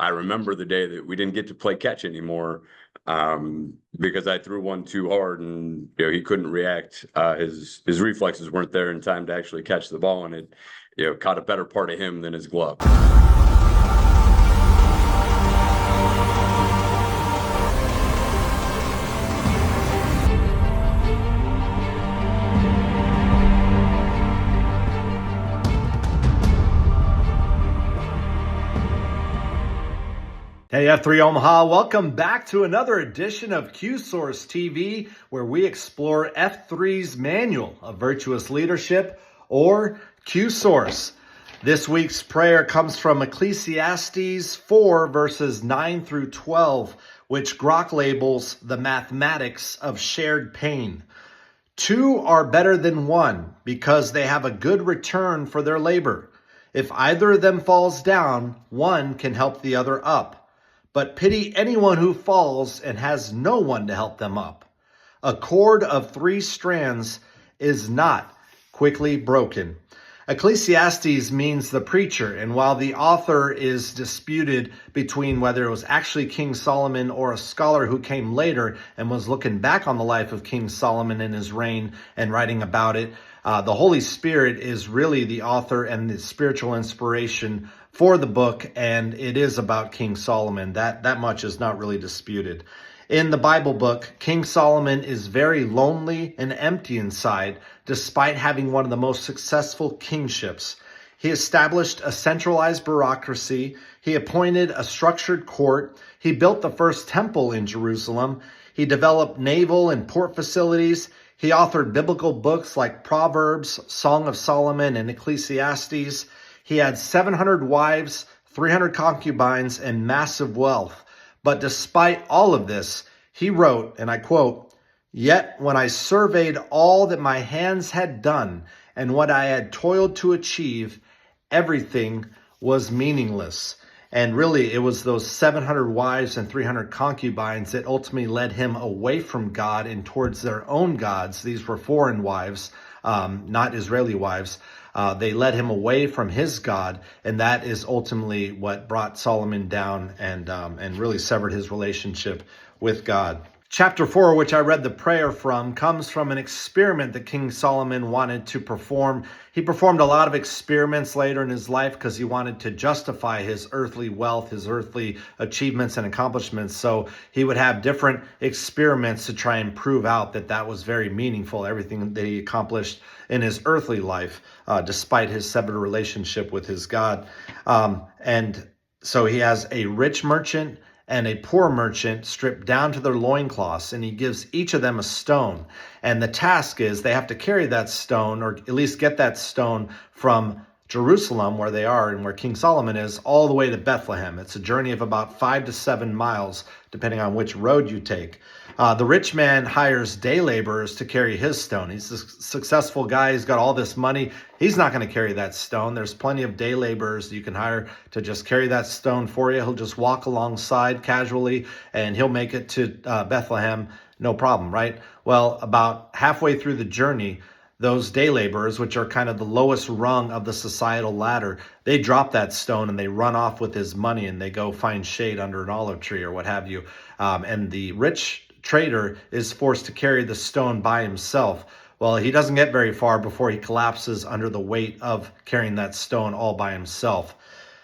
I remember the day that we didn't get to play catch anymore because I threw one too hard, and he couldn't react. His reflexes weren't there in time to actually catch the ball, and it caught a better part of him than his glove. Hey, F3 Omaha, welcome back to another edition of Q-Source TV, where we explore F3's Manual of Virtuous Leadership, or Q-Source. This week's prayer comes from Ecclesiastes 4, verses 9 through 12, which Grok labels the mathematics of shared pain. Two are better than one because they have a good return for their labor. If either of them falls down, one can help the other up. But pity anyone who falls and has no one to help them up. A cord of 3 strands is not quickly broken. Ecclesiastes means the preacher, and while the author is disputed between whether it was actually King Solomon or a scholar who came later and was looking back on the life of King Solomon and his reign and writing about it, the Holy Spirit is really the author and the spiritual inspiration for the book, and it is about King Solomon. That much is not really disputed. In the Bible book, King Solomon is very lonely and empty inside, despite having one of the most successful kingships. He established a centralized bureaucracy. He appointed a structured court. He built the first temple in Jerusalem. He developed naval and port facilities. He authored biblical books like Proverbs, Song of Solomon, and Ecclesiastes. He had 700 wives, 300 concubines, and massive wealth. But despite all of this, he wrote, and I quote, "Yet when I surveyed all that my hands had done and what I had toiled to achieve, everything was meaningless." And really, it was those 700 wives and 300 concubines that ultimately led him away from God and towards their own gods. These were foreign wives, not Israeli wives. They led him away from his God, and that is ultimately what brought Solomon down and really severed his relationship with God. Chapter 4, which I read the prayer from, comes from an experiment that King Solomon wanted to perform. He performed a lot of experiments later in his life because he wanted to justify his earthly wealth, his earthly achievements and accomplishments. So he would have different experiments to try and prove out that was very meaningful, everything that he accomplished in his earthly life, despite his severed relationship with his God. And so he has a rich merchant and a poor merchant stripped down to their loincloths, and he gives each of them a stone. And the task is they have to carry that stone, or at least get that stone from Jerusalem, where they are and where King Solomon is, all the way to Bethlehem. It's a journey of about 5 to 7 miles, depending on which road you take. The rich man hires day laborers to carry his stone. He's a successful guy. He's got all this money. He's not going to carry that stone. There's plenty of day laborers you can hire to just carry that stone for you. He'll just walk alongside casually, and he'll make it to Bethlehem, no problem, right? Well, about halfway through the journey, those day laborers, which are kind of the lowest rung of the societal ladder, they drop that stone and they run off with his money, and they go find shade under an olive tree or what have you. And the rich trader is forced to carry the stone by himself. Well, he doesn't get very far before he collapses under the weight of carrying that stone all by himself.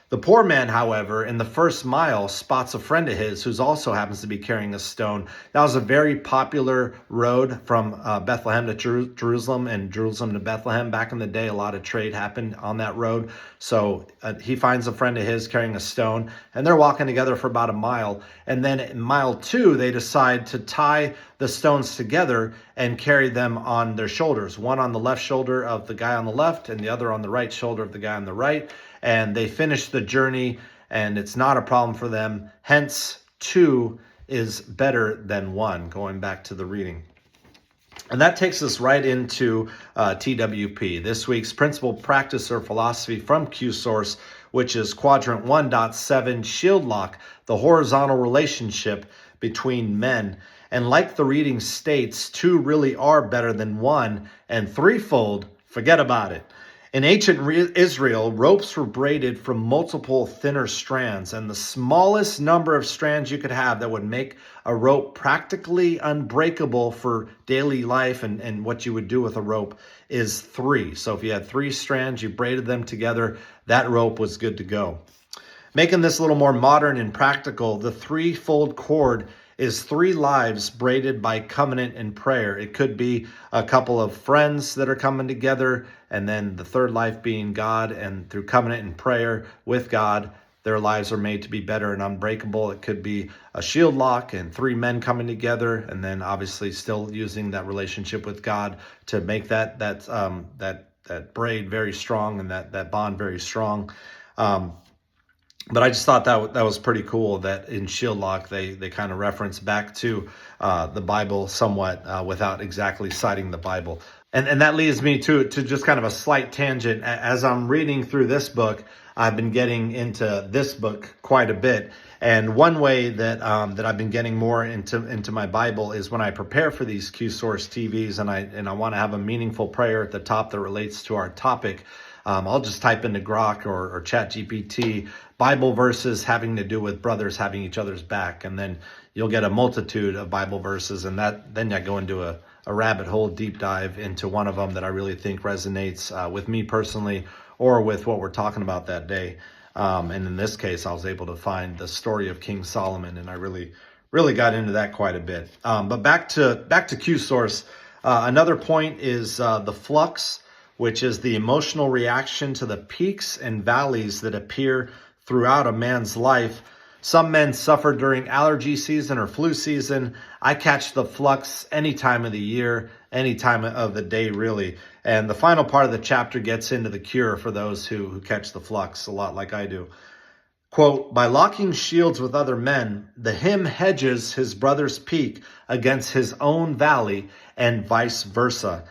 The poor man, however, in the first mile spots a friend of his who also happens to be carrying a stone. That was a very popular road from Bethlehem to Jerusalem and Jerusalem to Bethlehem. Back in the day, a lot of trade happened on that road. So he finds a friend of his carrying a stone, and they're walking together for about a mile. And then in mile 2, they decide to tie the stones together and carry them on their shoulders. One on the left shoulder of the guy on the left and the other on the right shoulder of the guy on the right. And they finish the journey, and it's not a problem for them. Hence, 2 is better than 1, going back to the reading. And that takes us right into TWP, this week's principal practice or philosophy from Q-Source, which is quadrant 1.7, shield lock, the horizontal relationship between men. And like the reading states, 2 really are better than 1, and threefold, forget about it. In ancient Israel, ropes were braided from multiple thinner strands, and the smallest number of strands you could have that would make a rope practically unbreakable for daily life and what you would do with a rope is 3. So if you had 3 strands, you braided them together, that rope was good to go. Making this a little more modern and practical, the threefold cord is 3 lives braided by covenant and prayer. It could be a couple of friends that are coming together, and then the third life being God, and through covenant and prayer with God, their lives are made to be better and unbreakable. It could be a shield lock and 3 men coming together, and then obviously still using that relationship with God to make that braid very strong and that bond very strong. But I just thought that was pretty cool that in shield lock they kind of reference back to the Bible somewhat without exactly citing the Bible. And that leads me to just kind of a slight tangent. As I'm reading through this book, I've been getting into this book quite a bit. And one way that I've been getting more into my Bible is when I prepare for these Q-Source TVs and I want to have a meaningful prayer at the top that relates to our topic. I'll just type into Grok or ChatGPT Bible verses having to do with brothers having each other's back, and then you'll get a multitude of Bible verses, and then I go into a rabbit hole deep dive into one of them that I really think resonates with me personally or with what we're talking about that day. And in this case, I was able to find the story of King Solomon, and I really got into that quite a bit. But back to Q-Source. Another point is the flux, which is the emotional reaction to the peaks and valleys that appear throughout a man's life. Some men suffer during allergy season or flu season. I catch the flux any time of the year, any time of the day, really. And the final part of the chapter gets into the cure for those who catch the flux, a lot like I do. Quote, by locking shields with other men, the him hedges his brother's peak against his own valley and vice versa.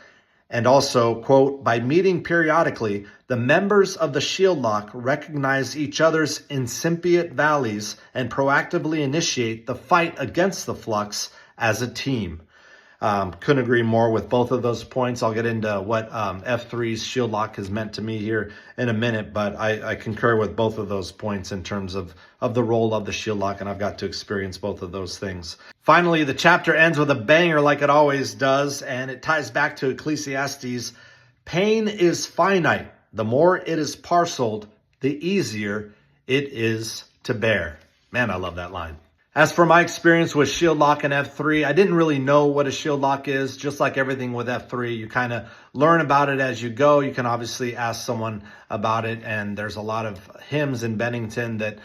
And also, quote, by meeting periodically, the members of the shield lock recognize each other's incipient valleys and proactively initiate the fight against the flux as a team. Couldn't agree more with both of those points. I'll get into what F3's shield lock has meant to me here in a minute, but I concur with both of those points in terms of the role of the shield lock, and I've got to experience both of those things. Finally, the chapter ends with a banger like it always does, and it ties back to Ecclesiastes. Pain is finite. The more it is parceled, the easier it is to bear. Man, I love that line. As for my experience with shield lock and F3, I didn't really know what a shield lock is. Just like everything with F3, you kind of learn about it as you go. You can obviously ask someone about it, and there's a lot of hymns in Bennington that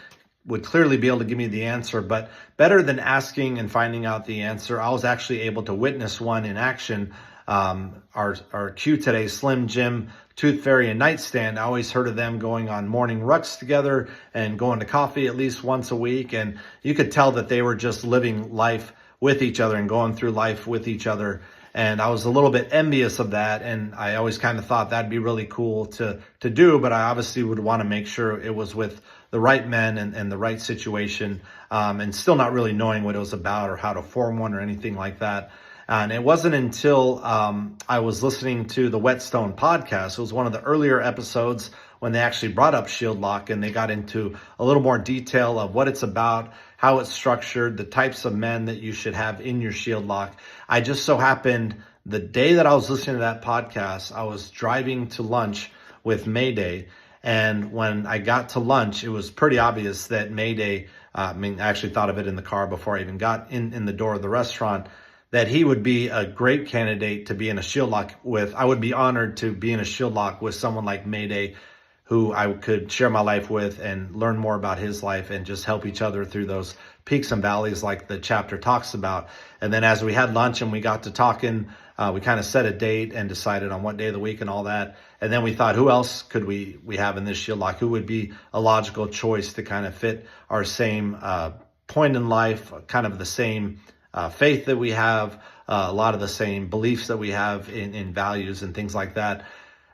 would clearly be able to give me the answer. But better than asking and finding out the answer, I was actually able to witness one in action. Our Q today, Slim Jim, Tooth Fairy, and Nightstand, I always heard of them going on morning rucks together and going to coffee at least once a week. And you could tell that they were just living life with each other and going through life with each other. And I was a little bit envious of that. And I always kind of thought that'd be really cool to do. But I obviously would want to make sure it was with the right men and the right situation, and still not really knowing what it was about or how to form one or anything like that. And it wasn't until I was listening to the Whetstone podcast. It was one of the earlier episodes when they actually brought up shield lock, and they got into a little more detail of what it's about, how it's structured, the types of men that you should have in your shield lock. I just so happened the day that I was listening to that podcast, I was driving to lunch with Mayday. And when I got to lunch, it was pretty obvious that Mayday, I actually thought of it in the car before I even got in the door of the restaurant, that he would be a great candidate to be in a shield lock with. I would be honored to be in a shield lock with someone like Mayday, who I could share my life with and learn more about his life and just help each other through those peaks and valleys like the chapter talks about. And then as we had lunch and we got to talking, we kind of set a date and decided on what day of the week and all that. And then we thought, who else could we have in this shield lock? Who would be a logical choice to kind of fit our same point in life, kind of the same faith that we have, a lot of the same beliefs that we have in values and things like that.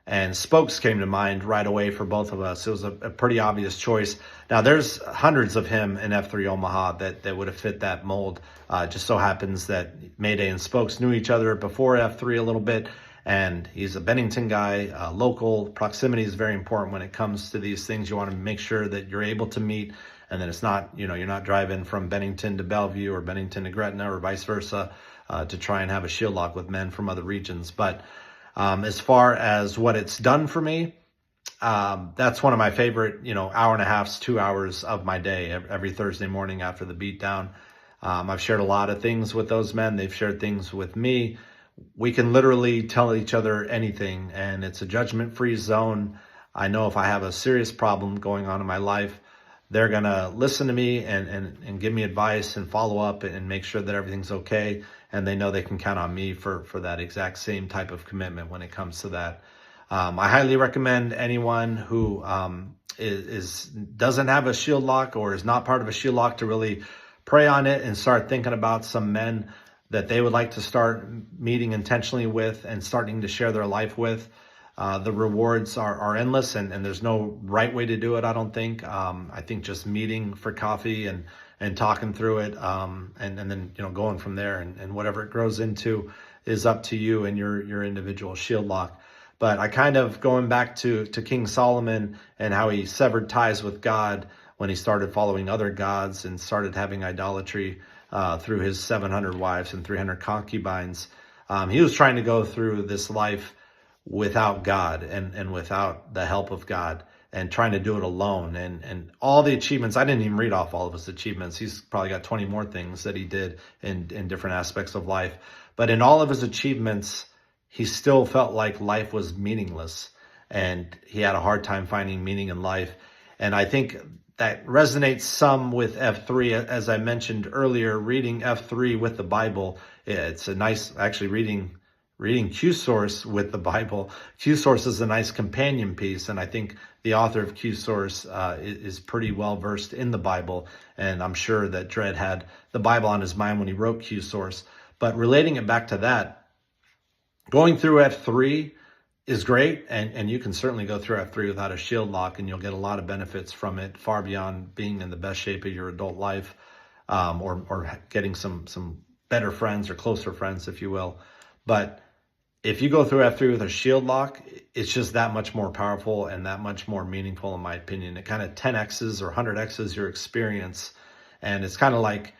And Spokes came to mind right away for both of us. It was a pretty obvious choice. Now, there's hundreds of him in F3 Omaha that would have fit that mold. Just so happens that Mayday and Spokes knew each other before F3 a little bit. And he's a Bennington guy. Local proximity is very important when it comes to these things. You want to make sure that you're able to meet, and then it's not, you're not driving from Bennington to Bellevue or Bennington to Gretna or vice versa to try and have a shield lock with men from other regions. But as far as what it's done for me, that's one of my favorite, hour and a half, 2 hours of my day every Thursday morning after the beatdown. I've shared a lot of things with those men. They've shared things with me. We can literally tell each other anything, and it's a judgment-free zone. I know if I have a serious problem going on in my life, they're going to listen to me and give me advice and follow up and make sure that everything's okay. And they know they can count on me for that exact same type of commitment when it comes to that. I highly recommend anyone who doesn't have a shield lock or is not part of a shield lock to really pray on it and start thinking about some men that they would like to start meeting intentionally with and starting to share their life with. The rewards are endless, and there's no right way to do it, I don't think. I think just meeting for coffee and talking through it, and then going from there, and whatever it grows into is up to you and your individual shield lock. But I kind of, going back to King Solomon and how he severed ties with God when he started following other gods and started having idolatry through his 700 wives and 300 concubines. He was trying to go through this life without God and without the help of God, and trying to do it alone. And all the achievements, I didn't even read off all of his achievements. He's probably got 20 more things that he did in different aspects of life. But in all of his achievements, he still felt like life was meaningless, and he had a hard time finding meaning in life. And I think that resonates some with F3. As I mentioned earlier, reading F3 with the Bible, it's a nice, actually reading Q-Source with the Bible. Q-Source is a nice companion piece, and I think the author of Q-Source is pretty well versed in the Bible, and I'm sure that Dredd had the Bible on his mind when he wrote Q-Source. But relating it back to that, going through F3 is great, and you can certainly go through F3 without a shield lock, and you'll get a lot of benefits from it, far beyond being in the best shape of your adult life, or getting some better friends or closer friends, if you will. But if you go through F3 with a shield lock, it's just that much more powerful and that much more meaningful, in my opinion. It kind of 10x's or 100x's your experience. And it's kind of like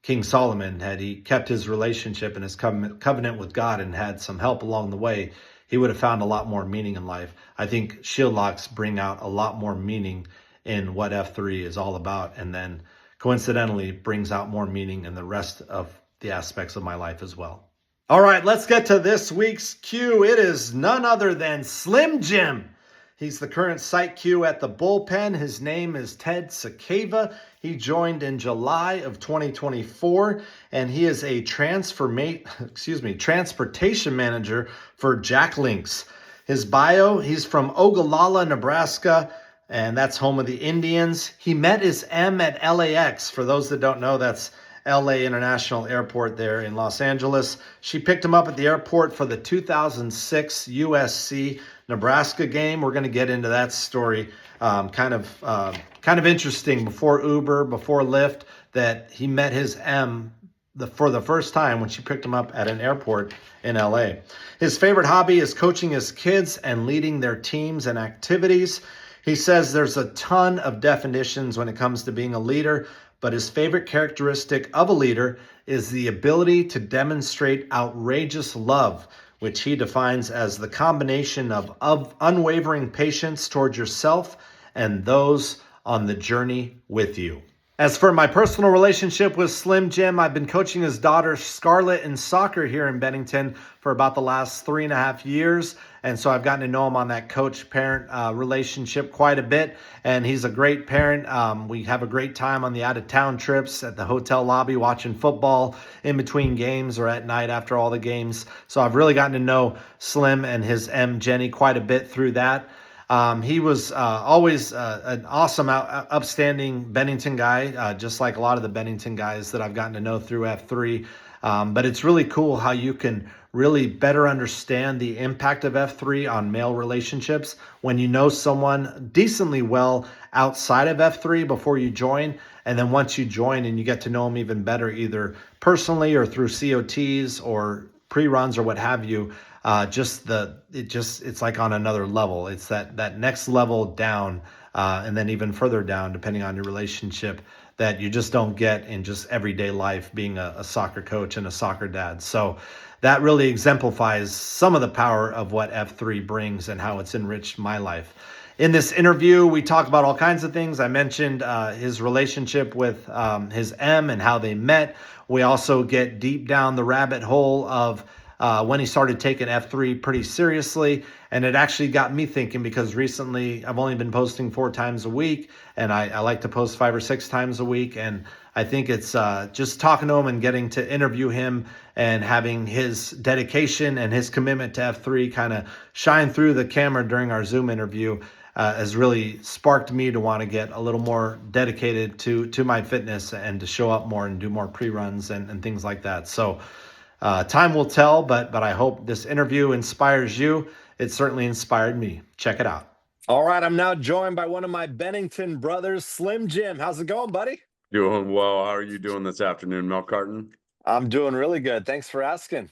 King Solomon, had he kept his relationship and his covenant with God and had some help along the way, he would have found a lot more meaning in life. I think shield locks bring out a lot more meaning in what F3 is all about, and then coincidentally brings out more meaning in the rest of the aspects of my life as well. All right, let's get to this week's Q. It is none other than Slim Jim. He's the current site Q at the bullpen. His name is Ted Sakeva. He joined in July of 2024, and he is a transportation manager for Jack Links. His bio, he's from Ogallala, Nebraska, and that's home of the Indians. He met his M at LAX. For those that don't know, that's LA International Airport there in Los Angeles. She picked him up at the airport for the 2006 USC Nebraska game. We're going to get into that story. Kind of interesting. Before Uber, before Lyft, that he met his M for the first time when she picked him up at an airport in LA. His favorite hobby is coaching his kids and leading their teams and activities. He says there's a ton of definitions when it comes to being a leader, but his favorite characteristic of a leader is the ability to demonstrate outrageous love, which he defines as the combination of unwavering patience towards yourself and those on the journey with you. As for my personal relationship with Slim Jim, I've been coaching his daughter Scarlett in soccer here in Bennington for about the last 3.5 years. And so I've gotten to know him on that coach-parent relationship quite a bit. And he's a great parent. We have a great time on the out-of-town trips at the hotel lobby watching football in between games or at night after all the games. So I've really gotten to know Slim and his M, Jenny, quite a bit through that. He was always an awesome, upstanding Bennington guy, just like a lot of the Bennington guys that I've gotten to know through F3. But it's really cool how you can really better understand the impact of F3 on male relationships when you know someone decently well outside of F3 before you join. And then once you join and you get to know them even better, either personally or through COTs or pre-runs or what have you, It's like on another level. It's that next level down, and then even further down, depending on your relationship, that you just don't get in just everyday life being a soccer coach and a soccer dad. So that really exemplifies some of the power of what F3 brings and how it's enriched my life. In this interview, we talk about all kinds of things. I mentioned his relationship with his M and how they met. We also get deep down the rabbit hole of when he started taking F3 pretty seriously. And it actually got me thinking, because recently I've only been posting 4 times a week, and I like to post 5 or 6 times a week. And I think it's just talking to him and getting to interview him and having his dedication and his commitment to F3 kind of shine through the camera during our Zoom interview has really sparked me to want to get a little more dedicated to my fitness and to show up more and do more pre-runs and things like that. So time will tell, but I hope this interview inspires you. It certainly inspired me. Check it out. All right, I'm now joined by one of my Bennington brothers, Slim Jim. How's it going, buddy? Doing well. How are you doing this afternoon, Milk Carton? I'm doing really good. Thanks for asking.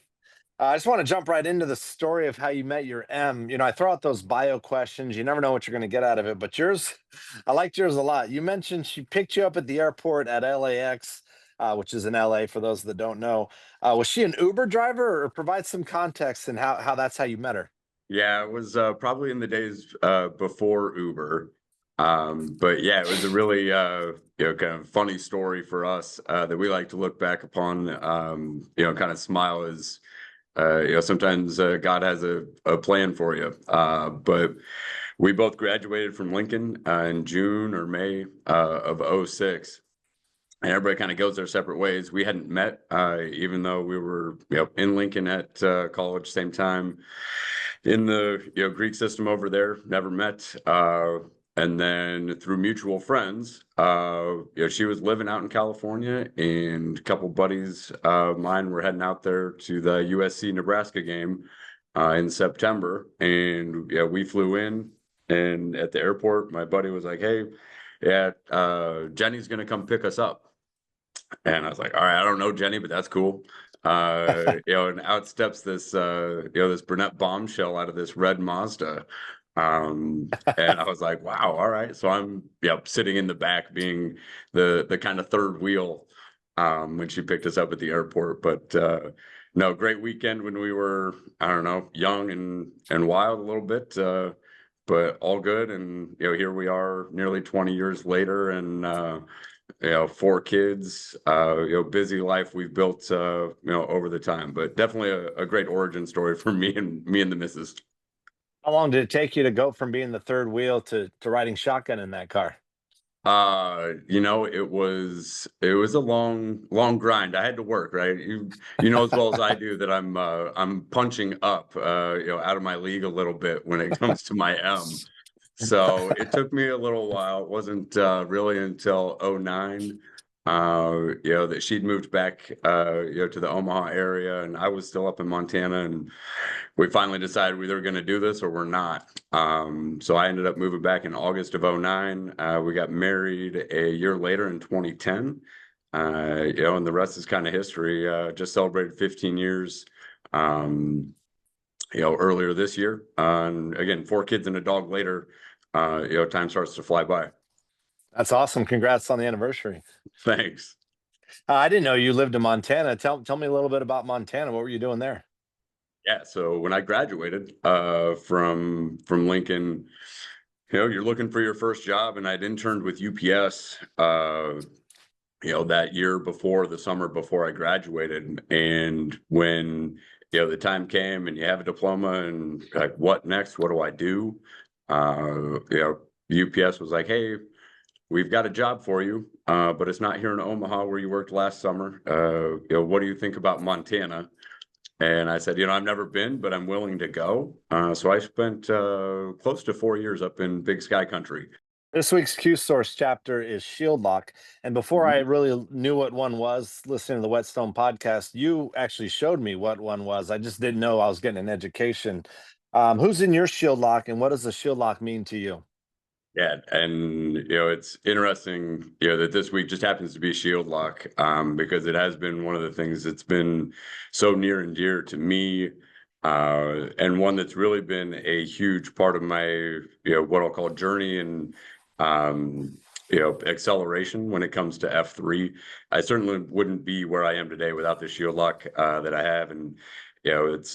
I just want to jump right into the story of how you met your M. I throw out those bio questions. You never know what you're going to get out of it, but yours, I liked yours a lot. You mentioned she picked you up at the airport at LAX, which is in LA for those that don't know. Was she an Uber driver, or provide some context and how that's how you met her? Yeah, it was probably in the days before Uber. But yeah, it was a really kind of funny story for us that we like to look back upon. Kind of smile as sometimes God has a plan for you. But we both graduated from Lincoln in June or May of '06. And everybody kind of goes their separate ways. We hadn't met, even though we were, in Lincoln at college, same time in the Greek system over there. Never met, and then through mutual friends, she was living out in California, and a couple buddies of mine were heading out there to the USC Nebraska game in September, and we flew in, and at the airport, my buddy was like, "Hey, yeah, Jenny's gonna come pick us up." And I was like, all right, I don't know Jenny, but that's cool. And out steps this, this brunette bombshell out of this red Mazda. And I was like, wow, all right. So I'm, sitting in the back being the kind of third wheel, when she picked us up at the airport. But, no, great weekend when we were, I don't know, young and wild a little bit, but all good. And, here we are nearly 20 years later, and, 4 kids, busy life we've built, over the time, but definitely a great origin story for me and the missus. How long did it take you to go from being the third wheel to riding shotgun in that car? It was a long grind. I had to work, right? You know as well as I do that I'm punching up, out of my league a little bit when it comes to my M. So it took me a little while. It wasn't really until '09, that she'd moved back, to the Omaha area, and I was still up in Montana, and we finally decided we were going to do this or we're not. So I ended up moving back in August of '09. We got married a year later in 2010, and the rest is kind of history. Just celebrated 15 years. Earlier this year, and again, 4 kids and a dog later, time starts to fly by. That's awesome. Congrats on the anniversary. Thanks. I didn't know you lived in Montana. Tell me a little bit about Montana. What were you doing there? Yeah, so when I graduated from Lincoln, you're looking for your first job, and I'd interned with UPS, that year before, the summer before I graduated. And when the time came and you have a diploma and like, what next? What do I do? UPS was like, hey, we've got a job for you, but it's not here in Omaha where you worked last summer. What do you think about Montana? And I said, I've never been, but I'm willing to go. So I spent close to 4 years up in Big Sky Country. This week's Q Source chapter is Shield Lock. And before I really knew what one was, listening to the Whetstone podcast, you actually showed me what one was. I just didn't know I was getting an education. Who's in your Shield Lock, and what does a Shield Lock mean to you? Yeah, and it's interesting, that this week just happens to be Shield Lock, because it has been one of the things that's been so near and dear to me, And one that's really been a huge part of my, what I'll call journey and, um, acceleration when it comes to F3. I certainly wouldn't be where I am today without the shield lock that I have. And, it's,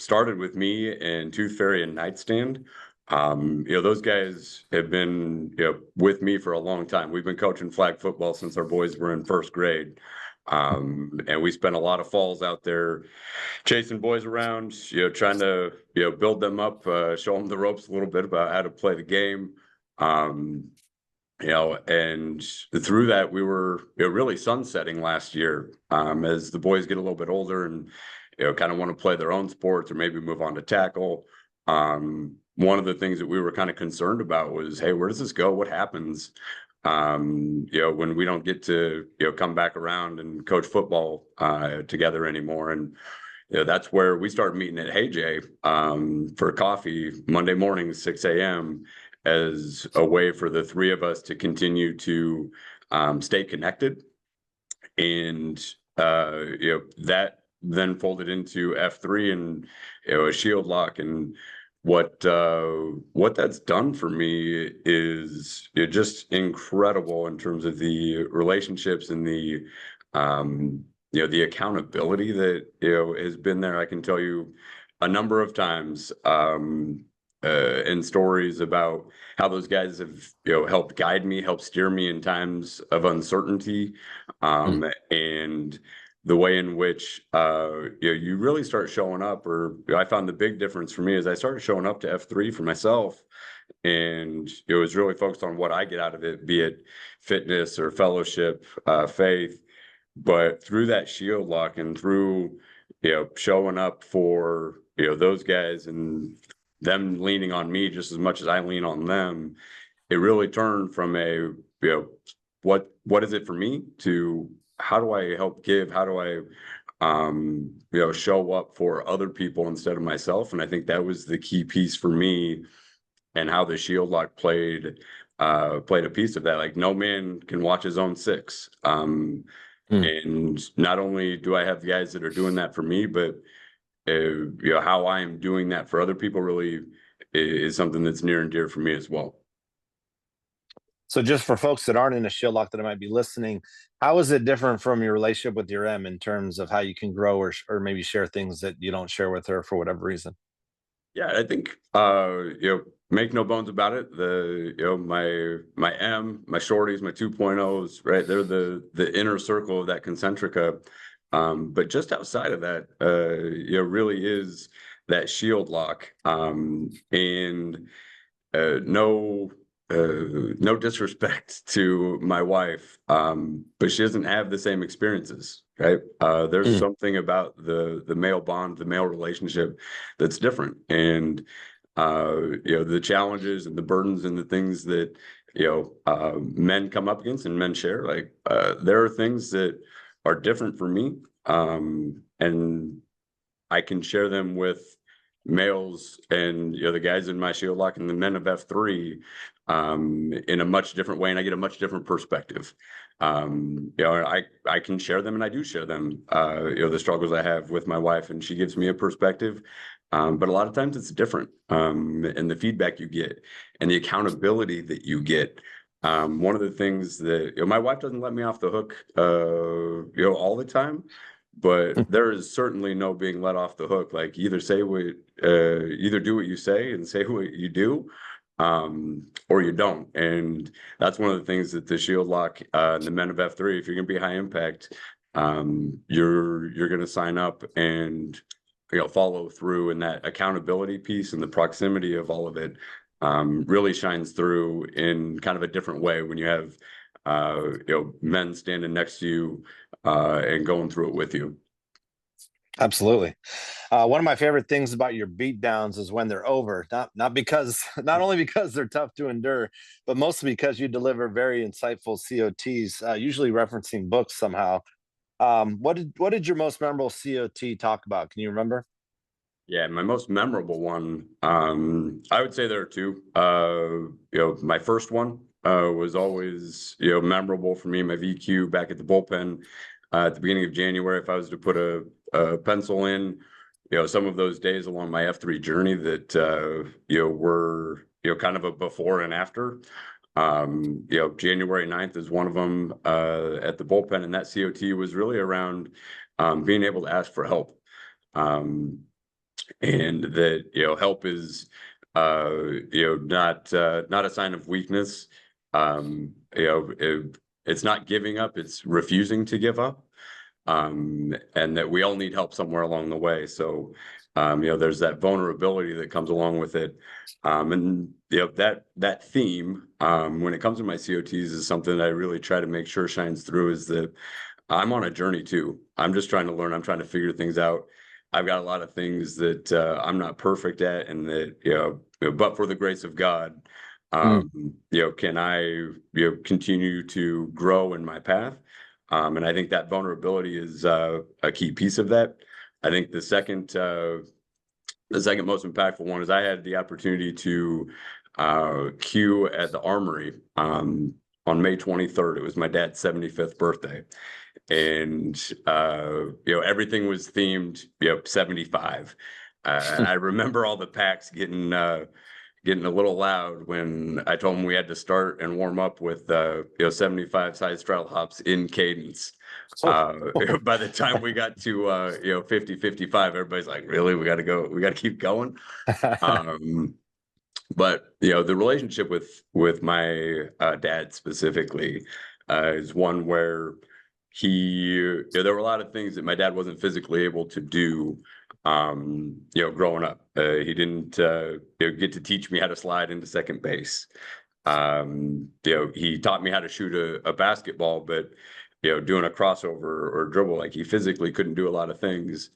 started with me and Tooth Fairy and Nightstand. Those guys have been, with me for a long time. We've been coaching flag football since our boys were in first grade. And we spent a lot of falls out there chasing boys around, trying to, build them up, show them the ropes a little bit about how to play the game. Um, and through that, we were, really sunsetting last year, as the boys get a little bit older and, kind of want to play their own sports or maybe move on to tackle. One of the things that we were kind of concerned about was, hey, where does this go? What happens? When we don't get to, come back around and coach football together anymore. And, that's where we started meeting at Hey Jay for coffee Monday morning, 6 a.m. as a way for the three of us to continue to stay connected. And, that then folded into F3 and, a shield lock. And what that's done for me is just incredible in terms of the relationships and the the accountability that has been there. I can tell you a number of times in stories about how those guys have helped guide me, helped steer me in times of uncertainty, and the way in which you really start showing up. Or I found the big difference for me is I started showing up to F3 for myself, and it was really focused on what I get out of it, be it fitness or fellowship, faith. But through that shield lock and through showing up for those guys and them leaning on me just as much as I lean on them, it really turned from a what is it for me to how do I help give? How do I show up for other people instead of myself? And I think that was the key piece for me, and how the shield lock played a piece of that. Like, no man can watch his own six. And not only do I have guys that are doing that for me, but how I am doing that for other people really is something that's near and dear for me as well. So just for folks that aren't in a shield lock that might be listening, how is it different from your relationship with your M in terms of how you can grow or maybe share things that you don't share with her for whatever reason? Yeah, I think make no bones about it. The my M, my shorties, my 2.0s, right? They're the inner circle of that concentrica. But just outside of that, really is that shield lock. And no disrespect to my wife, but she doesn't have the same experiences, right? There's something about the male bond, the male relationship that's different. And the challenges and the burdens and the things that men come up against and men share, like there are things that are different for me, and I can share them with males and the guys in my shield lock and the men of F3 in a much different way, and I get a much different perspective. I can share them, and I do share them, the struggles I have with my wife, and she gives me a perspective. But a lot of times it's different, and the feedback you get and the accountability that you get. One of the things that my wife doesn't let me off the hook, all the time, but there is certainly no being let off the hook. Like, either either do what you say and say what you do, or you don't. And that's one of the things that the shield lock and the men of F3, if you're going to be high impact, you're going to sign up and follow through, and that accountability piece and the proximity of all of it really shines through in kind of a different way when you have men standing next to you and going through it with you. Absolutely. One of my favorite things about your beatdowns is when they're over, not only because they're tough to endure, but mostly because you deliver very insightful COTs, usually referencing books somehow. What did your most memorable COT talk about? Can you remember? Yeah, my most memorable one, I would say there are two. My first one was always memorable for me. My VQ back at the bullpen at the beginning of January. If I was to put a pencil in, some of those days along my F3 journey that, were, kind of a before and after. January 9th is one of them at the bullpen, and that COT was really around being able to ask for help. And that, help is, not a sign of weakness. It's not giving up, it's refusing to give up. And that we all need help somewhere along the way. So, there's that vulnerability that comes along with it. And that theme, when it comes to my COTs, is something that I really try to make sure shines through, is that I'm on a journey too. I'm just trying to learn. I'm trying to figure things out. I've got a lot of things that I'm not perfect at, and that, but for the grace of God, can I, continue to grow in my path. And I think that vulnerability is a key piece of that. I think the second most impactful one is I had the opportunity to cue at the Armory on May 23rd. It was my dad's 75th birthday. And, everything was themed, 75. And I remember all the packs getting a little loud when I told them we had to start and warm up with 75 side straddle hops in cadence. By the time we got to 50, 55, everybody's like, really, we got to keep going. But the relationship with my dad specifically is one where there were a lot of things that my dad wasn't physically able to do. Growing up, he didn't get to teach me how to slide into second base. He taught me how to shoot a basketball, but doing a crossover or dribble, like, he physically couldn't do a lot of things.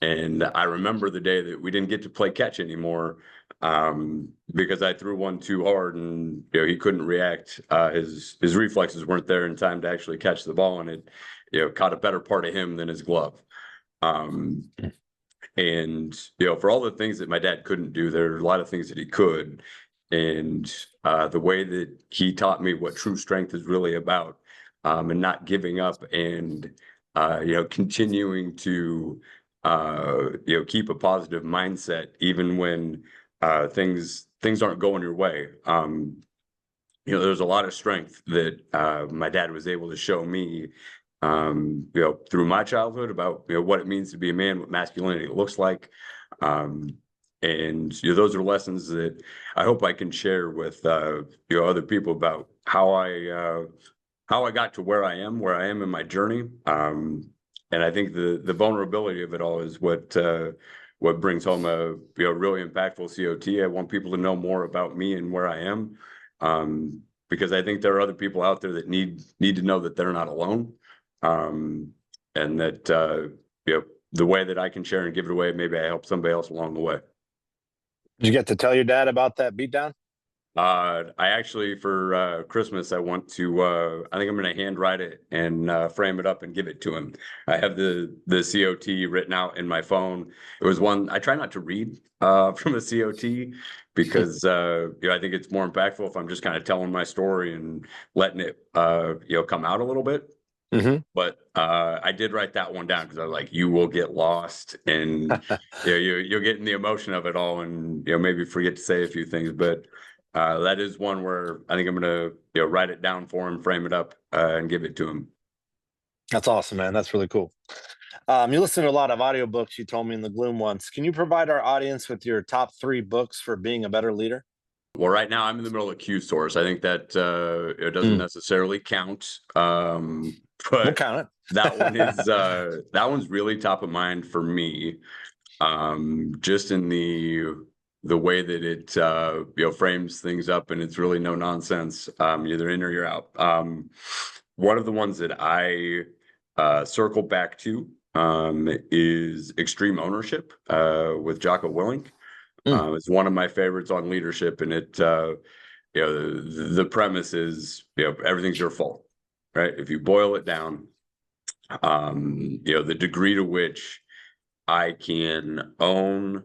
And I remember the day that we didn't get to play catch anymore, because I threw one too hard, and he couldn't react. His reflexes weren't there in time to actually catch the ball, and it caught a better part of him than his glove. And for all the things that my dad couldn't do, there are a lot of things that he could. And the way that he taught me what true strength is really about, and not giving up, and continuing to keep a positive mindset even when things aren't going your way. There's a lot of strength that my dad was able to show me, through my childhood, about what it means to be a man, what masculinity looks like. And those are lessons that I hope I can share with other people about how I got to where I am in my journey. And I think the vulnerability of it all is what brings home a really impactful COT. I want people to know more about me and where I am, because I think there are other people out there that need to know that they're not alone. And that the way that I can share and give it away, maybe I help somebody else along the way. Did you get to tell your dad about that beatdown? I actually, for Christmas, I want to, I think I'm going to handwrite it and frame it up and give it to him. I have the COT written out in my phone. It was one I try not to read from a COT, because I think it's more impactful if I'm just kind of telling my story and letting it come out a little bit. But I did write that one down, because I was like, you will get lost, and you'll get in the emotion of it all, and maybe forget to say a few things. But that is one where I think I'm gonna write it down for him, frame it up, and give it to him. That's awesome, man. That's really cool. You listen to a lot of audiobooks, you told me in the Gloom once. Can you provide our audience with your top 3 books for being a better leader? Well, right now I'm in the middle of Q Source. I think that it doesn't necessarily count, but We'll count it. that one is that one's really top of mind for me, just in the way that it frames things up, and it's really no nonsense. Either in or you're out. One of the ones that I circle back to is Extreme Ownership with Jocko Willink. It's one of my favorites on leadership, and it the premise is everything's your fault, right? If you boil it down, the degree to which I can own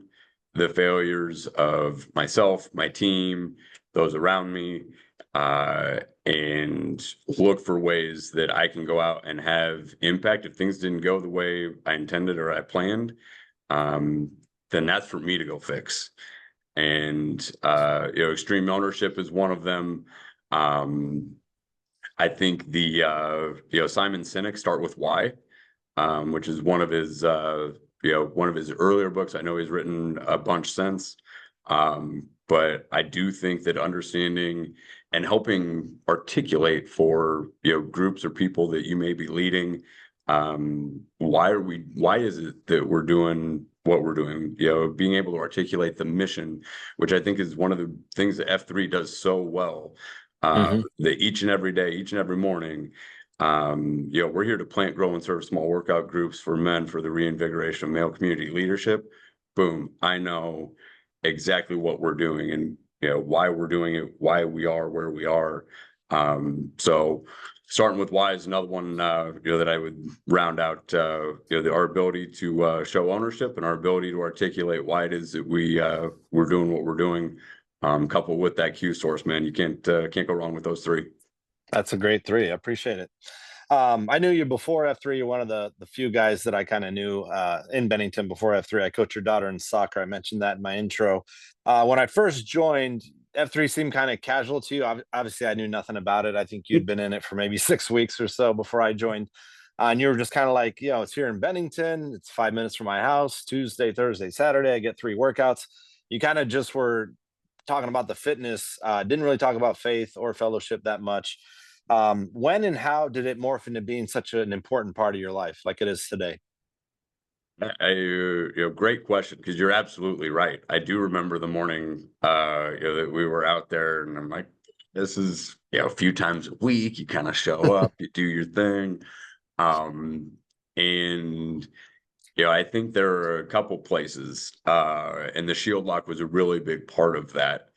the failures of myself, my team, those around me, and look for ways that I can go out and have impact if things didn't go the way I intended or I planned. then that's for me to go fix. And extreme ownership is one of them. I think the Simon Sinek, Start With Why, which is one of his one of his earlier books. I know he's written a bunch since, but I do think that understanding and helping articulate for groups or people that you may be leading, why is it that we're doing what we're doing, being able to articulate the mission, which I think is one of the things that F3 does so well, that each and every day, each and every morning, we're here to plant, grow, and serve small workout groups for men for the reinvigoration of male community leadership. Boom. I know exactly what we're doing and why we're doing it, why we are where we are. So starting with why is another one that I would round out. Our ability to show ownership and our ability to articulate why it is that we're doing what we're doing. Coupled with that Q source, man, you can't go wrong with those three. That's a great three. I appreciate it. I knew you before F3. You're one of the few guys that I kind of knew in Bennington before F3. I coach your daughter in soccer. I mentioned that in my intro. When I first joined, F3 seemed kind of casual to you. Obviously, I knew nothing about it. I think you'd been in it for maybe 6 weeks or so before I joined. And you were just kind of like, it's here in Bennington. It's 5 minutes from my house. Tuesday, Thursday, Saturday, I get 3 workouts. You kind of just were talking about the fitness, didn't really talk about faith or fellowship that much. When and how did it morph into being such an important part of your life like it is today? Great question, because you're absolutely right. I do remember the morning that we were out there, and I'm like, this is a few times a week. You kind of show up, you do your thing, and I think there are a couple places, and the Shield Lock was a really big part of that,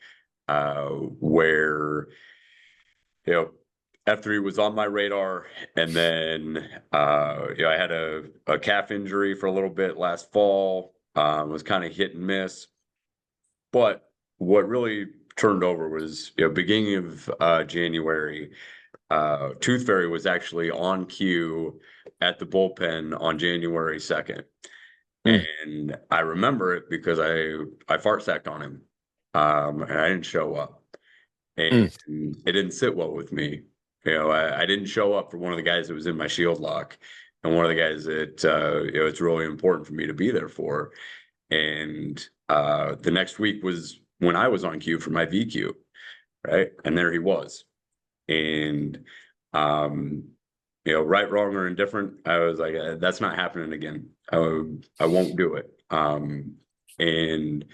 where F3 was on my radar, and then I had a calf injury for a little bit last fall. Was kind of hit and miss, but what really turned over was beginning of January. Tooth Fairy was actually on cue at the bullpen on January 2nd. And I remember it because I fart sacked on him, and I didn't show up, and it didn't sit well with me. I didn't show up for one of the guys that was in my Shield Lock, and one of the guys that it's really important for me to be there for. And the next week was when I was on cue for my VQ, right? And there he was, and right, wrong, or indifferent, I was like, that's not happening again. I won't do it. And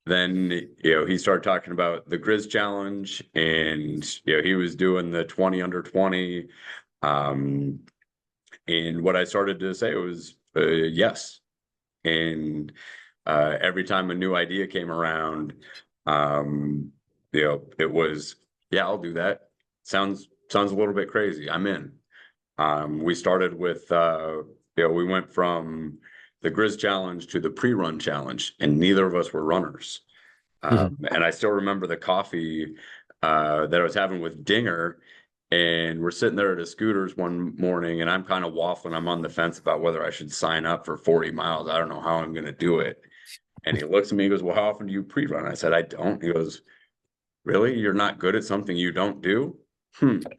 then he started talking about the Grizz Challenge, and he was doing the 20 under 20. And what I started to say was yes. And every time a new idea came around, it was, yeah, I'll do that. Sounds a little bit crazy. I'm in. We started with we went from the Grizz Challenge to the pre-run challenge, and neither of us were runners. And I still remember the coffee that I was having with Dinger, and we're sitting there at a Scooters one morning, and I'm kind of waffling. I'm on the fence about whether I should sign up for 40 miles. I don't know how I'm going to do it. And he looks at me, he goes, well, how often do you pre-run? I said, I don't. He goes, really? You're not good at something you don't do?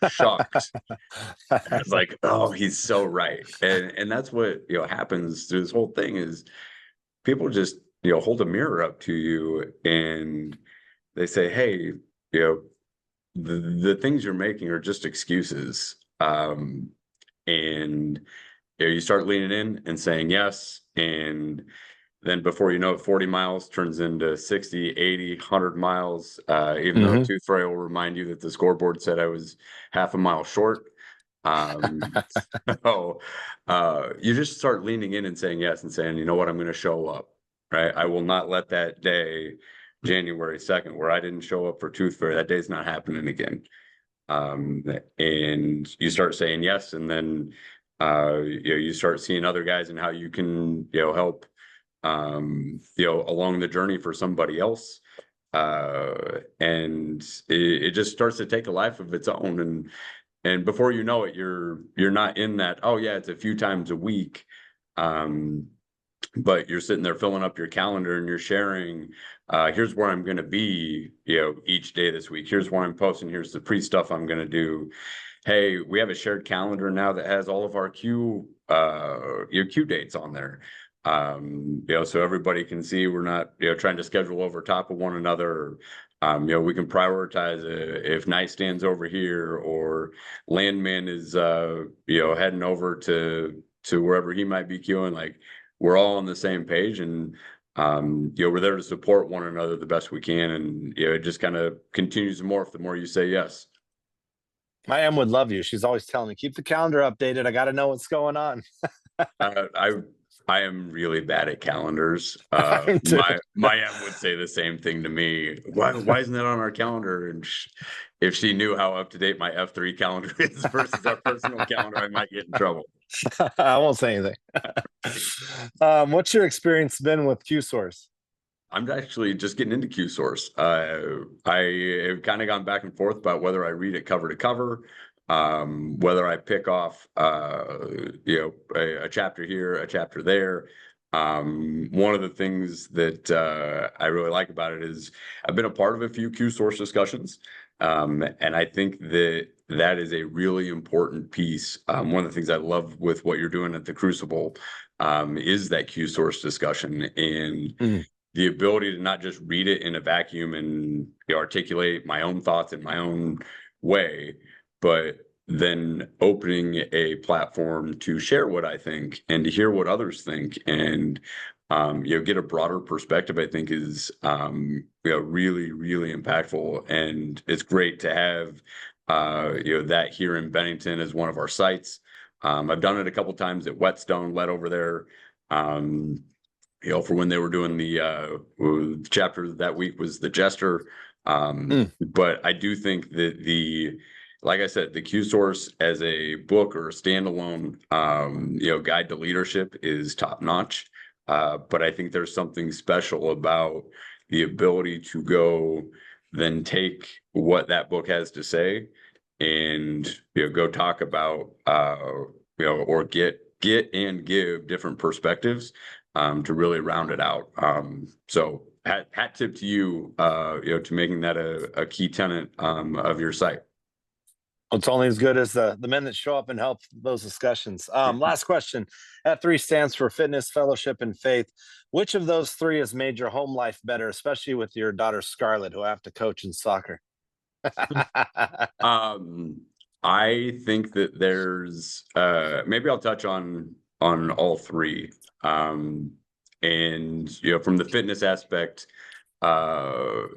Shocked. I was like, oh, he's so right. And that's what happens through this whole thing is people just hold a mirror up to you and they say, hey, the things you're making are just excuses. And you start leaning in and saying yes, and then before you know it, 40 miles turns into 60, 80, 100 miles, even though Tooth Fairy will remind you that the scoreboard said I was half a mile short. So you just start leaning in and saying yes and saying, you know what, I'm going to show up, right? I will not let that day, January 2nd, where I didn't show up for Tooth Fairy, that day's not happening again. And you start saying yes, and then you start seeing other guys and how you can help along the journey for somebody else. And it just starts to take a life of its own. And before you know it, you're not in that, oh yeah, it's a few times a week. but you're sitting there filling up your calendar and you're sharing, here's where I'm going to be, each day this week. Here's where I'm posting. Here's the pre-stuff I'm going to do. Hey, we have a shared calendar now that has all of our your queue dates on there. So everybody can see we're not, trying to schedule over top of one another. We can prioritize if nightstand's over here or landman is, heading over to wherever he might be queuing. Like, we're all on the same page, and we're there to support one another the best we can. And it just kind of continues to morph the more you say yes. My M would love you. She's always telling me, keep the calendar updated. I got to know what's going on. I am really bad at calendars. I'm too. My M would say the same thing to me. Why isn't that on our calendar? And if she knew how up to date my F3 calendar is versus our personal calendar, I might get in trouble. I won't say anything. What's your experience been with QSource? I'm actually just getting into QSource. I have kind of gone back and forth about whether I read it cover to cover, whether I pick off, a chapter here, a chapter there. One of the things that I really like about it is I've been a part of a few QSource discussions, and I think that is a really important piece. One of the things I love with what you're doing at the Crucible is that QSource discussion and the ability to not just read it in a vacuum and articulate my own thoughts in my own way, but then opening a platform to share what I think and to hear what others think and get a broader perspective, I think is really, really impactful. And it's great to have that here in Bennington as one of our sites. I've done it a couple times at Whetstone, led over there. For when they were doing the chapter that week was the Jester. But I do think that like I said, the QSource as a book or a standalone, guide to leadership is top notch. But I think there's something special about the ability to go then take what that book has to say and, go talk about, or get and give different perspectives. To really round it out. So hat tip to you, to making that a key tenet of your site. It's only as good as the men that show up and help those discussions. Last question. F3 stands for fitness, fellowship, and faith. Which of those three has made your home life better, especially with your daughter Scarlett, who I have to coach in soccer? I think that there's maybe I'll touch on all three. And from the fitness aspect, I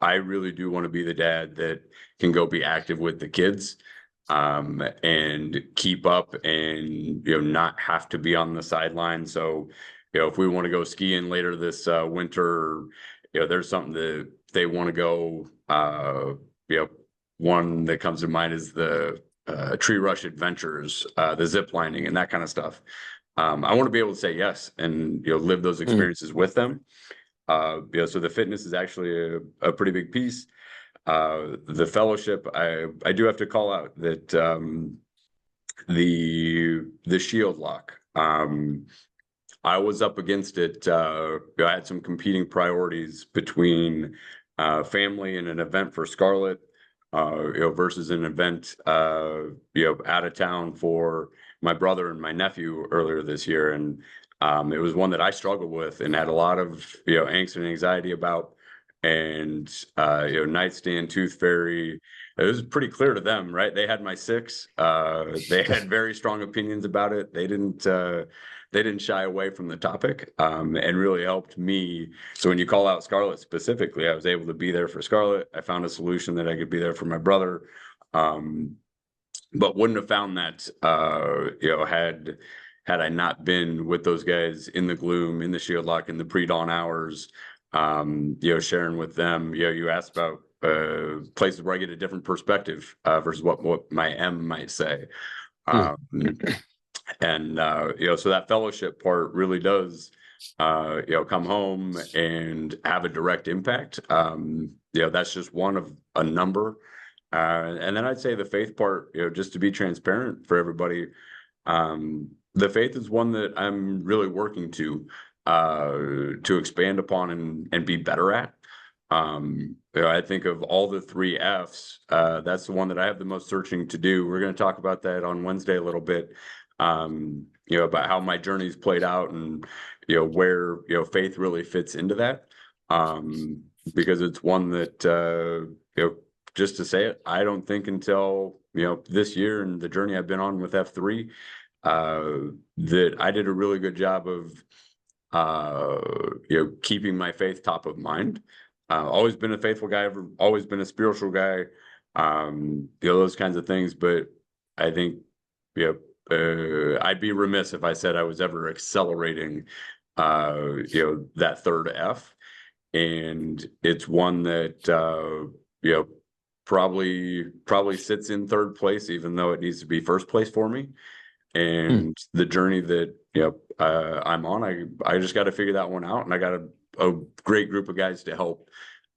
really do want to be the dad that can go be active with the kids, and keep up and not have to be on the sideline. So if we want to go skiing later this winter, there's something that they want to go. One that comes to mind is the Tree Rush Adventures, the zip lining and that kind of stuff. I want to be able to say yes and live those experiences with them. So the fitness is actually a pretty big piece. The fellowship, I do have to call out that the shield lock. I was up against it. I had some competing priorities between family and an event for Scarlett, versus an event out of town for my brother and my nephew earlier this year. And it was one that I struggled with and had a lot of angst and anxiety about. And nightstand, tooth fairy, it was pretty clear to them, right? They had my 6. They had very strong opinions about it. They didn't shy away from the topic, and really helped me. So when you call out Scarlett specifically, I was able to be there for Scarlett. I found a solution that I could be there for my brother, but wouldn't have found that had I not been with those guys in the gloom, in the shield lock, in the pre-dawn hours, sharing with them. You asked about places where I get a different perspective versus what my M might say. And so that fellowship part really does come home and have a direct impact. That's just one of a number. And then I'd say the faith part, just to be transparent for everybody, The faith is one that I'm really working to expand upon and be better at. I think of all the three F's, that's the one that I have the most searching to do. We're going to talk about that on Wednesday a little bit, about how my journey's played out and, where, faith really fits into that. Because it's one that, just to say it, I don't think until, this year and the journey I've been on with F3, that I did a really good job of, keeping my faith top of mind. Always been a faithful guy, always been a spiritual guy, those kinds of things. But I think, I'd be remiss if I said I was ever accelerating, that third F. And it's one that, probably sits in third place, even though it needs to be first place for me. And the journey that, I'm on, I just got to figure that one out. And I got a great group of guys to help,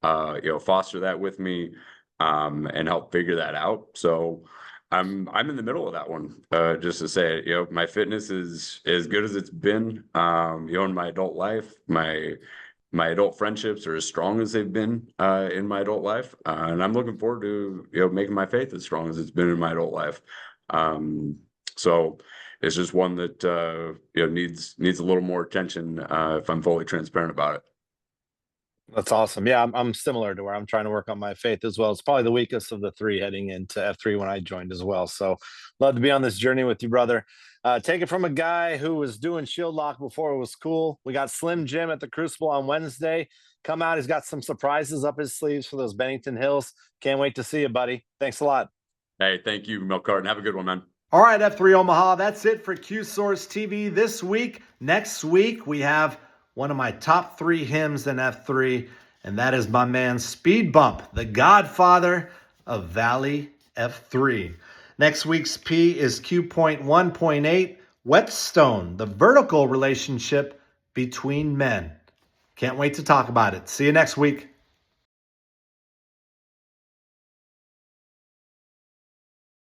foster that with me, and help figure that out. So I'm in the middle of that one, just to say, my fitness is as good as it's been, in my adult life. My adult friendships are as strong as they've been, in my adult life. And I'm looking forward to, making my faith as strong as it's been in my adult life. So it's just one that, needs a little more attention, if I'm fully transparent about it. That's awesome. Yeah, I'm similar to where I'm trying to work on my faith as well. It's probably the weakest of the three heading into F3 when I joined as well. So love to be on this journey with you, brother. Take it from a guy who was doing shield lock before it was cool. We got Slim Jim at the Crucible on Wednesday. Come out. He's got some surprises up his sleeves for those Bennington Hills. Can't wait to see you, buddy. Thanks a lot. Hey, thank you, Milk Carton. Have a good one, man. All right, F3 Omaha, that's it for Q-Source TV this week. Next week, we have one of my top 3 hymns in F3, and that is my man Speed Bump, the godfather of Valley F3. Next week's P is Q.1.8, Whetstone, the vertical relationship between men. Can't wait to talk about it. See you next week.